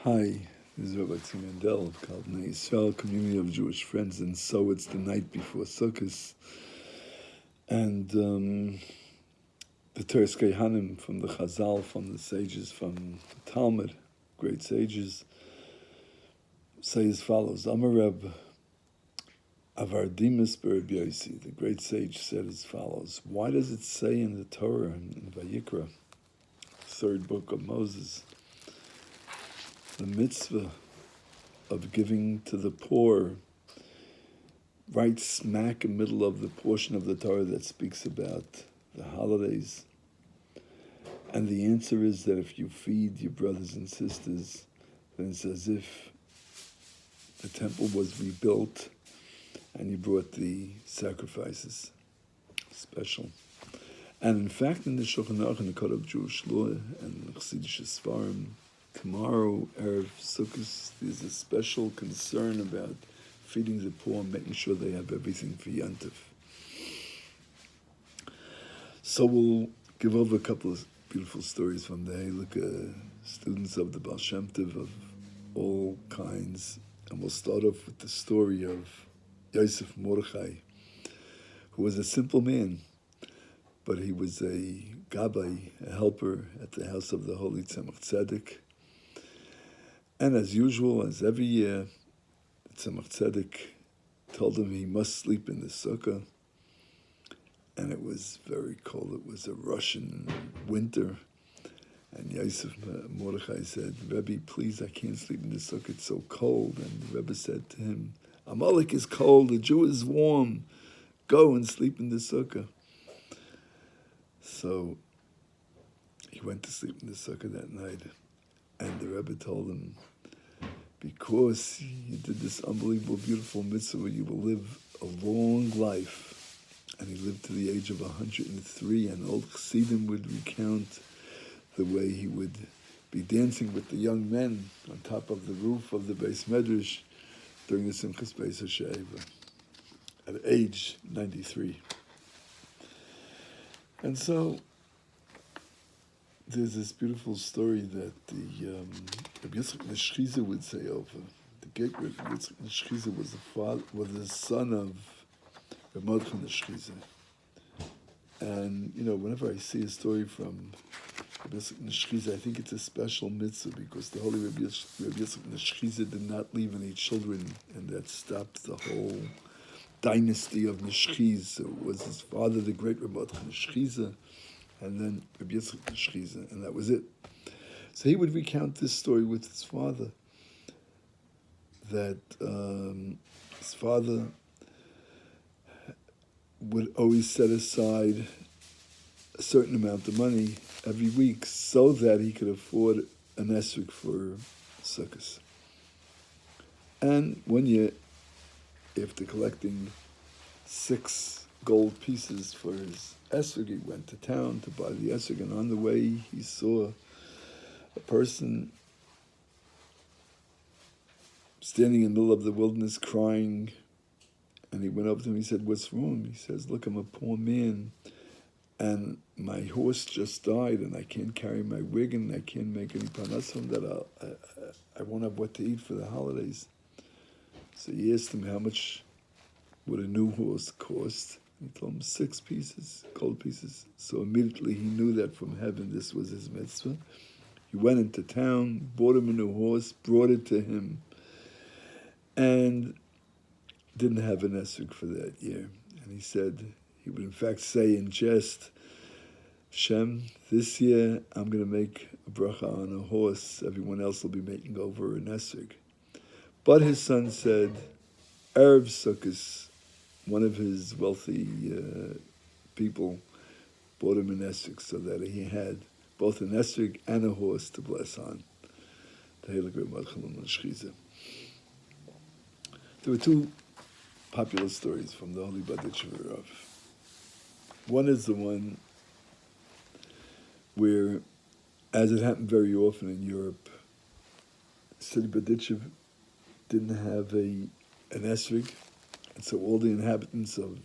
Hi, this is Rabbi Tzvi Mandel of Kalbnei Yisrael, Community of Jewish Friends, and so it's the night before Sukkot, and the Teres Kehanim from the Chazal, from the sages, from the Talmud, great sages, say as follows: Amareb Avardimus Bereb Yosi, the great sage, said as follows: why does it say in the Torah, in Vayikra, third book of Moses, the mitzvah of giving to the poor, right smack in the middle of the portion of the Torah that speaks about the holidays? And the answer is that if you feed your brothers and sisters, then it's as if the temple was rebuilt and you brought the sacrifices. Special. And in fact, in the Shulchan Aruch, in the Code of Jewish Law, and Chassidish Sfarim, tomorrow, Erev Sukkot, there's a special concern about feeding the poor and making sure they have everything for Yantif. So we'll give over a couple of beautiful stories from the Halakha, students of the Baal Shem Tov of all kinds. And we'll start off with the story of Yosef Mordechai, who was a simple man, but he was a gabbai, a helper at the house of the Holy Tzemach Tzedek. And as usual, as every year, Tzemach Tzedek told him he must sleep in the sukkah. And it was very cold. It was a Russian winter. And Yosef Mordechai said, Rebbe, please, I can't sleep in the sukkah. It's so cold. And the Rebbe said to him, Amalek is cold. The Jew is warm. Go and sleep in the sukkah. So he went to sleep in the sukkah that night. And the Rebbe told him, because you did this unbelievable, beautiful mitzvah, you will live a long life. And he lived to the age of 103, and old Chassidim would recount the way he would be dancing with the young men on top of the roof of the Beis Medrash during the Simchas Beis HaSheva at age 93. And so there's this beautiful story that the Rabbi Yitzchak Neshchiza would say over. The great Rabbi Yitzchak Neshchiza was the son of Mordechai Neshchiza. And, whenever I see a story from Rabbi Yitzchak Neshchiza, I think it's a special mitzvah because the holy Rabbi Yitzchak Neshchiza did not leave any children, and that stopped the whole dynasty of Neshchiz. So it was his father, the great Rabbi Neshchiza, and then Rabbi Yitzchak Neshchiza, and that was it. So he would recount this story with his father, that his father would always set aside a certain amount of money every week so that he could afford an esrog for Sukkot. And one year, after collecting 6 gold pieces for his esrog, he went to town to buy the esrog, and on the way he saw a person standing in the middle of the wilderness crying. And he went up to him, he said, what's wrong? He says, look, I'm a poor man, and my horse just died, and I can't carry my wagon, and I can't make any panas from that. I won't have what to eat for the holidays. So he asked him, how much would a new horse cost? He told him 6 pieces, gold pieces. So immediately he knew that from heaven this was his mitzvah. He went into town, bought him a new horse, brought it to him, and didn't have an esrog for that year. And he said, he would in fact say in jest, Shem, this year I'm going to make a bracha on a horse. Everyone else will be making over an esrog. But his son said, Erev Sukkot, one of his wealthy people bought him an esrog so that he had both an esrog and a horse to bless on. The Halakha Mordechai Neshchiza. There were 2 popular stories from the Holy Baditcher Rav. One is the one where, as it happened very often in Europe, City Baditcher didn't have an esrog, and so all the inhabitants of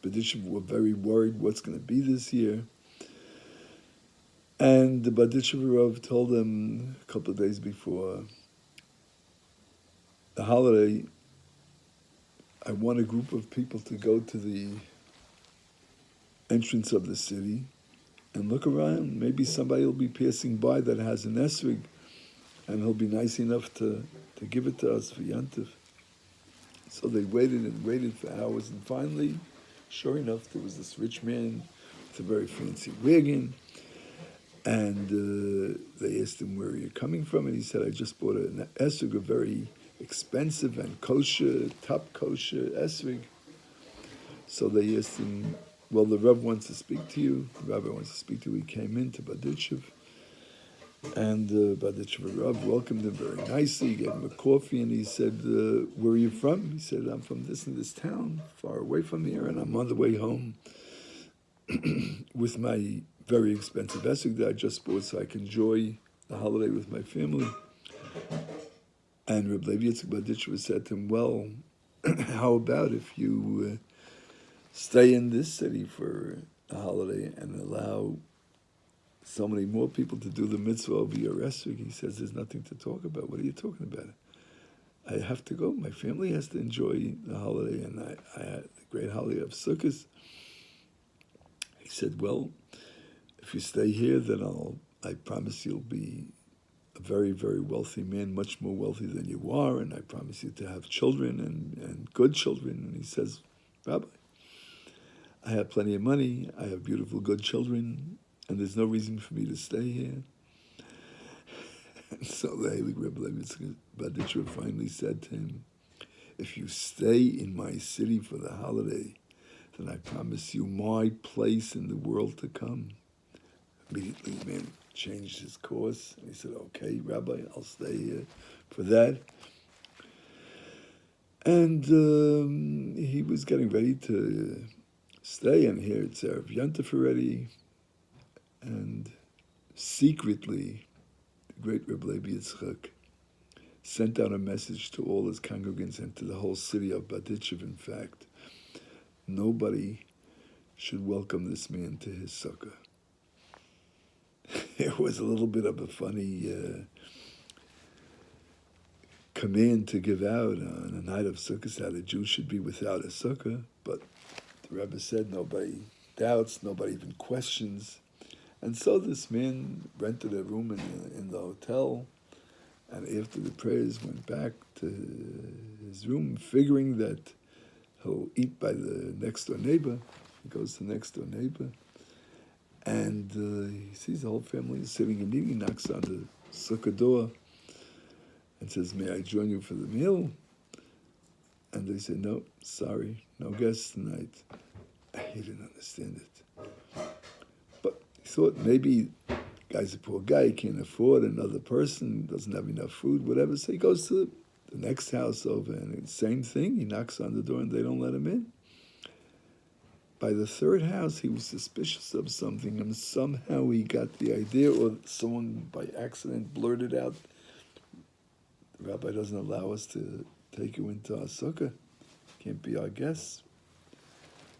Baditcher were very worried what's going to be this year. And the Baditchev told him a couple of days before the holiday, I want a group of people to go to the entrance of the city and look around. Maybe somebody will be passing by that has an esrig, and he'll be nice enough to give it to us for Yantif. So they waited and waited for hours, and finally, sure enough, there was this rich man with a very fancy wagon, and they asked him, where are you coming from? And he said, I just bought an esrig, a very expensive and kosher, top kosher esrig. So they asked him, well, the Rav wants to speak to you. The rabbi wants to speak to you. He came into Baditchev, and Baditchev Rav welcomed him very nicely. He gave him a coffee, and he said, where are you from? He said, I'm from this and this town, far away from here, and I'm on the way home with my very expensive esrog that I just bought so I can enjoy the holiday with my family. And Reb Levi Yitzchak Baditchev said to him, well, how about if you stay in this city for a holiday and allow so many more people to do the mitzvah over your esrog? He says, there's nothing to talk about. What are you talking about? I have to go. My family has to enjoy the holiday, and I had the great holiday of Sukos. He said, well, if you stay here, then I promise you'll be a very, very wealthy man, much more wealthy than you are, and I promise you to have children and good children. And he says, Rabbi, I have plenty of money, I have beautiful, good children, and there's no reason for me to stay here. And so the Heilig Rebbe Levi Baditchev finally said to him, if you stay in my city for the holiday, then I promise you my place in the world to come. Immediately the man changed his course, and he said, okay, Rabbi, I'll stay here for that. And he was getting ready to stay, and here it's Erev Yantif already, and secretly, the great Rebbe Levi Yitzchak sent out a message to all his congregants and to the whole city of Baditchev, in fact, nobody should welcome this man to his sukkah. It was a little bit of a funny command to give out on a night of Sukkot, that a Jew should be without a sukkah, but the Rebbe said nobody doubts, nobody even questions. And so this man rented a room in the hotel, and after the prayers went back to his room, figuring that he'll eat by the next door neighbor. He goes to the next door neighbor, and he sees the whole family sitting and eating. He knocks on the sukkah door and says, may I join you for the meal? And they said, no, sorry, no guests tonight. He didn't understand it. But he thought maybe the guy's a poor guy, he can't afford another person, doesn't have enough food, whatever. So he goes to the next house over, and same thing, he knocks on the door and they don't let him in. By the third house, he was suspicious of something, and somehow he got the idea, or someone by accident blurted out, the rabbi doesn't allow us to take you into our sukkah. Can't be our guests.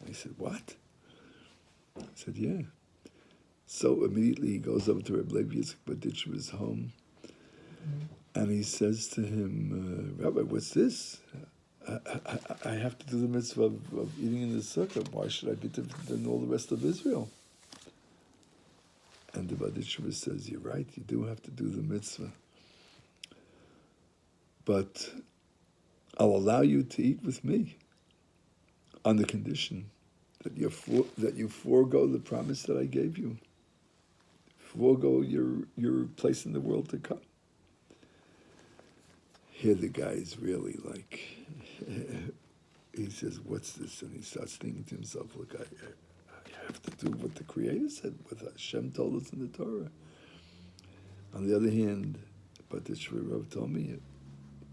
And he said, what? I said, yeah. So immediately he goes over to Reb Levi Yitzchak Baditchev's home, and he says to him, Rabbi, what's this? I have to do the mitzvah of eating in the sukkah. Why should I be different than all the rest of Israel? And the Baditchev says, you're right, you do have to do the mitzvah. But I'll allow you to eat with me on the condition that you forego the promise that I gave you. Forego your place in the world to come. Here the guy is really like, he says, what's this? And he starts thinking to himself, look, I have to do what the Creator said, what Hashem told us in the Torah. On the other hand, but the Shri-Rav told me, it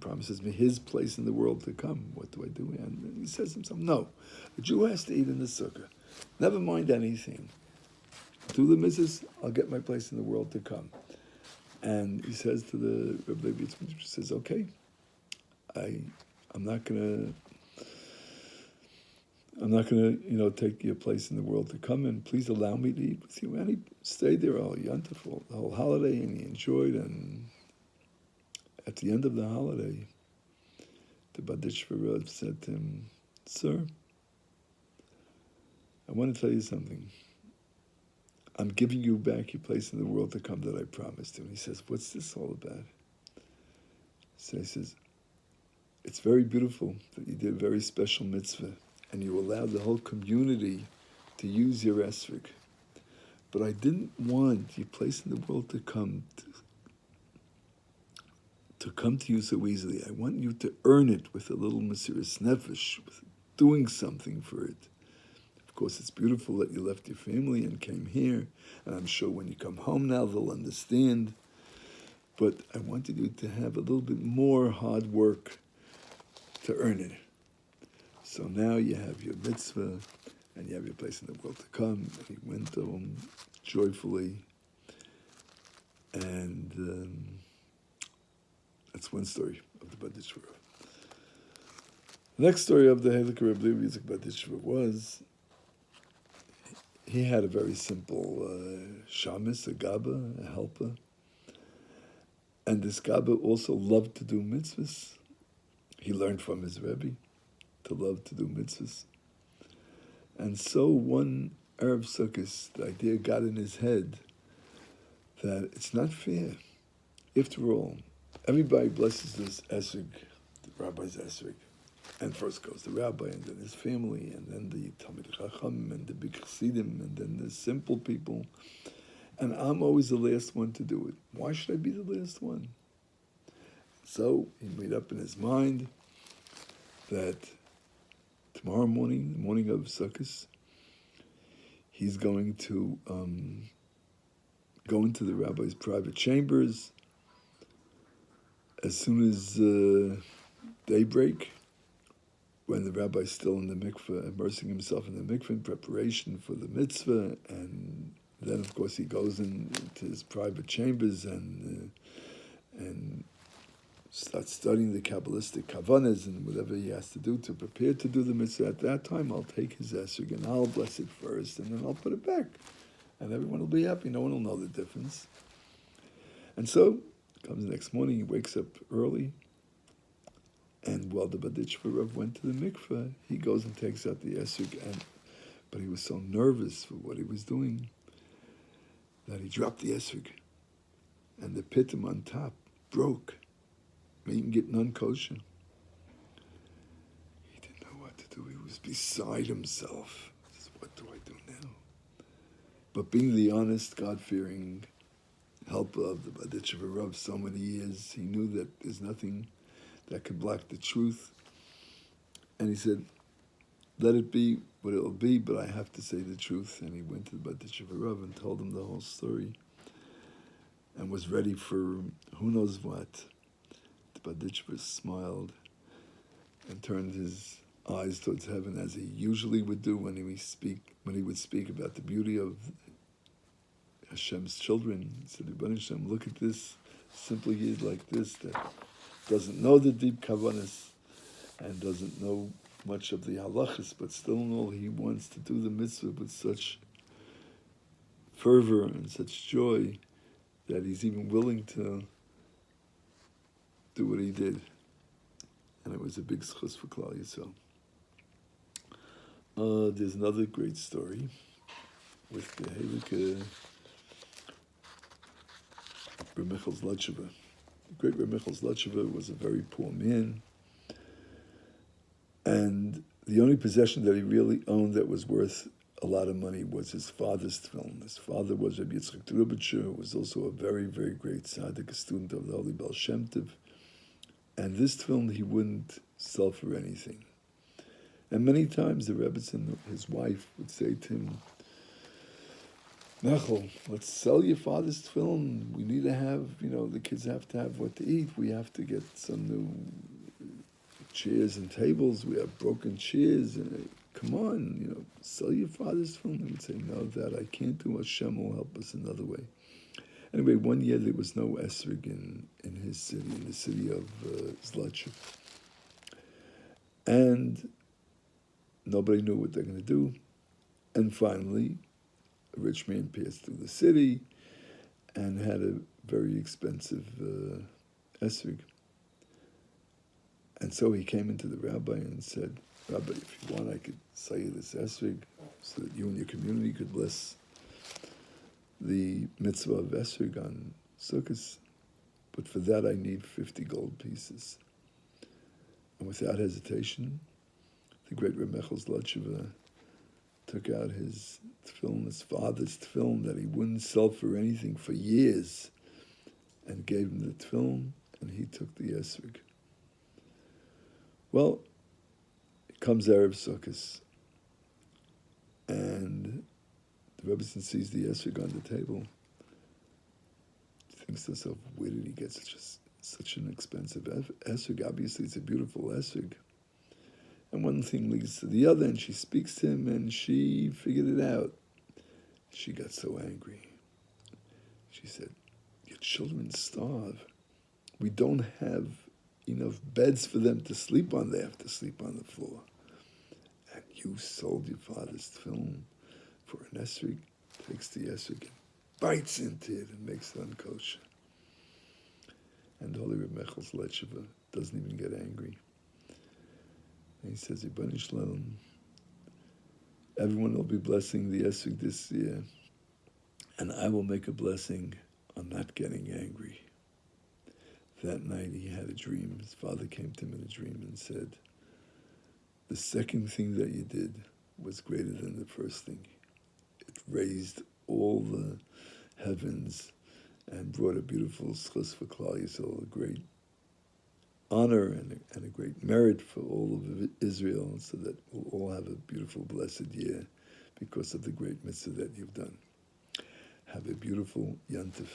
promises me his place in the world to come. What do I do? And he says to himself, no, a Jew has to eat in the sukkah. Never mind anything. Do the mitzvahs, I'll get my place in the world to come. And he says to the Rebbe Levi Yitzchak, he says, okay, I'm not going to I'm not going to, take your place in the world to come, and please allow me to eat with you. And he stayed there all Yontif, the whole holiday, and he enjoyed. And at the end of the holiday, the Badishvarad said to him, "Sir, I want to tell you something. I'm giving you back your place in the world to come that I promised you." And he says, "What's this all about?" So he says, "It's very beautiful that you did a very special mitzvah, and you allowed the whole community to use your esrog. But I didn't want your place in the world to come to you so easily. I want you to earn it with a little mesiras nefesh, with doing something for it. Of course, it's beautiful that you left your family and came here, and I'm sure when you come home now they'll understand. But I wanted you to have a little bit more hard work to earn it. So now you have your mitzvah, and you have your place in the world to come." And he went home joyfully, and that's one story of the Badishva. The next story of the Halakha Reb Levi Yitzchak Badishva was, he had a very simple shamus, a gaba, a helper. And this gaba also loved to do mitzvahs. He learned from his Rebbe to love to do mitzvahs. And so one Erev Sukkos, the idea got in his head that it's not fair. After all, everybody blesses this esrog, the rabbi's esrog. And first goes the rabbi, and then his family, and then the Talmid Chacham, and the big Chassidim, and then the simple people. And I'm always the last one to do it. Why should I be the last one? So he made up in his mind that tomorrow morning, the morning of Sukkot, he's going to go into the rabbi's private chambers as soon as daybreak, when the rabbi's still in the mikveh, immersing himself in the mikveh in preparation for the mitzvah. And then, of course, he goes into his private chambers and starts studying the Kabbalistic kavanas and whatever he has to do to prepare to do the mitzvah. At that time, I'll take his esrog and I'll bless it first, and then I'll put it back. And everyone will be happy. No one will know the difference. And so, comes the next morning, he wakes up early, and while the Badishva Rav went to the mikveh, he goes and takes out the esrog, but he was so nervous for what he was doing that he dropped the esrog, and the pitum on top broke, making it non-kosher. He didn't know what to do. He was beside himself. He says, "What do I do now?" But being the honest, God-fearing helper of the Badishva Rav so many years, he knew that there's nothing that could block the truth. And he said, "Let it be what it'll be, but I have to say the truth." And he went to the Badishva Rav and told him the whole story and was ready for who knows what. The Badishva smiled and turned his eyes towards heaven, as he usually would do when he would speak about the beauty of Hashem's children. He said, "Rebbeinu Hashem, look at this simple yid like this that doesn't know the deep kavanas and doesn't know much of the halachas, but still in all he wants to do the mitzvah with such fervor and such joy that he's even willing to do what he did." And it was a big schus for Klal Yisrael. There's another great story with the Halakha Reb Michal Zlotcheva. The great Reb Michal Zlotcheva was a very poor man, and the only possession that he really owned that was worth a lot of money was his father's tefillin. His father was Rabbi Yitzchak Lubavitcher, who was also a very, very great tzaddik, a student of the Holy Baal Shem Tov. And this tefillin he wouldn't sell for anything. And many times the Rebbetzin, his wife, would say to him, "Michal, let's sell your father's tefillin. We need to have, the kids have to have what to eat. We have to get some new chairs and tables. We have broken chairs. Come on, sell your father's tefillin." He would say, "No, that I can't do. Hashem will help us another way." Anyway, one year there was no esrog in his city, in the city of Zlotchev. And Nobody knew what they're going to do. And finally, a rich man passed through the city and had a very expensive esrog. And so he came into the rabbi and said, Rabbi, if you want, I could sell you this esrog so that you and your community could bless the mitzvah of esrog on Sukkot. But for that, I need 50 gold pieces. And without hesitation, the great Reb Mechel Zlotcheva took out his tefillin, his father's tefillin that he wouldn't sell for anything for years, and gave him the tefillin, and he took the esrog. Well, it comes Erev Sukkot, and the Rebbe sees the esrog on the table. He thinks to himself, where did he get such an expensive esrog? Obviously, it's a beautiful esrog. And one thing leads to the other, and she speaks to him, and she figured it out. She got so angry. She said, your children starve. We don't have enough beds for them to sleep on. They have to sleep on the floor. And you sold your father's tefillin for an esrog, takes the esrog and bites into it and makes it unkosher. And the Holy Reb Mechel Zlotcheva doesn't even get angry. And he says, Ribono Shel Olam, everyone will be blessing the esrog this year, and I will make a blessing on not getting angry. That night he had a dream. His father came to him in a dream and said, the second thing that you did was greater than the first thing. It raised all the heavens and brought a beautiful schus for Klal Yisrael, a great honor and a great merit for all of Israel, so that we'll all have a beautiful, blessed year because of the great mitzvah that you've done. Have a beautiful Yom Tov.